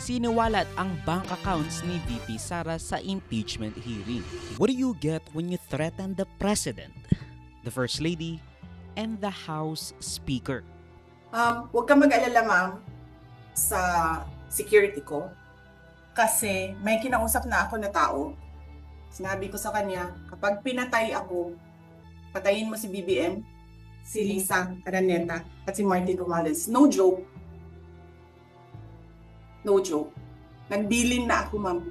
siniwalat ang bank accounts ni VP Sara sa impeachment hearing. What do you get when you threaten the President, the First Lady, and the House Speaker? Huwag kang mag-alala, ma'am, sa security ko. Kasi may kinausap na ako na tao. Sinabi ko sa kanya, kapag pinatay ako, patayin mo si BBM, si Lisa Araneta, at si Martin Romualdez. No joke. No joke. Nagbilin na ako, ma'am.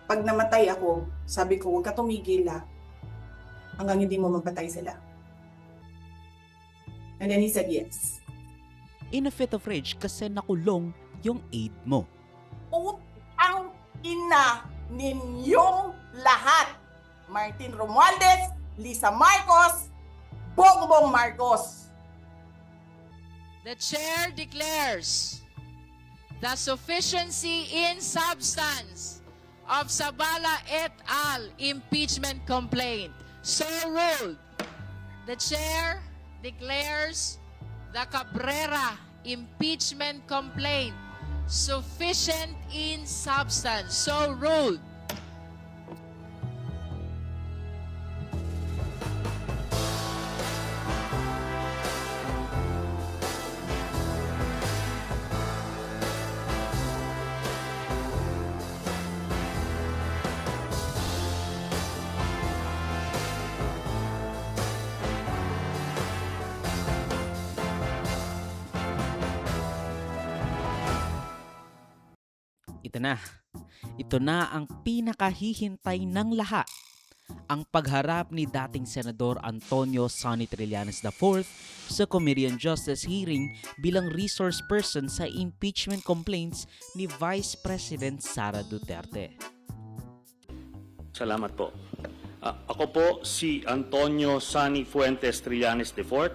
Pag namatay ako, sabi ko, huwag ka tumigil hanggang hindi mo mapatay sila. And then he said yes. In a fit of rage kasi nakulong yung aide mo. Ang ina ninyong lahat. Martin Romualdez, Lisa Marcos, Bongbong Marcos. The chair declares the sufficiency in substance of Zabala et al. Impeachment complaint. So ruled. The chair declares the Cabrera impeachment complaint sufficient in substance. So ruled. Ito na ang pinakahihintay ng lahat. Ang pagharap ni dating Senador Antonio Sonny Trillanes IV sa Committee on Justice hearing bilang resource person sa impeachment complaints ni Vice President Sara Duterte. Salamat po. Ako po si Antonio Sonny Fuentes Trillanes IV,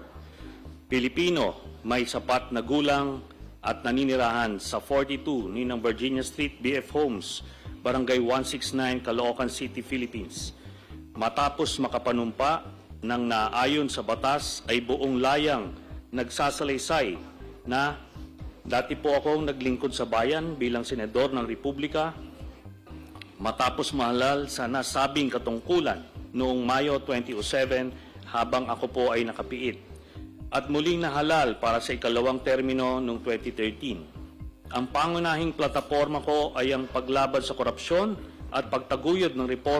Pilipino, may sapat na gulang at naninirahan sa 42 Ninang Virginia Street, BF Homes, Barangay 169, Caloocan City, Philippines. Matapos makapanumpa ng naayon sa batas ay buong layang nagsasalaysay na dati po akong naglingkod sa bayan bilang Senador ng Republika. Matapos mahalal sa nasabing katungkulan noong Mayo 2007 habang ako po ay nakapiit. At muling nahalal para sa ikalawang termino noong 2013. Ang pangunahing plataforma ko ay ang paglaban sa korupsyon at pagtaguyod ng reforma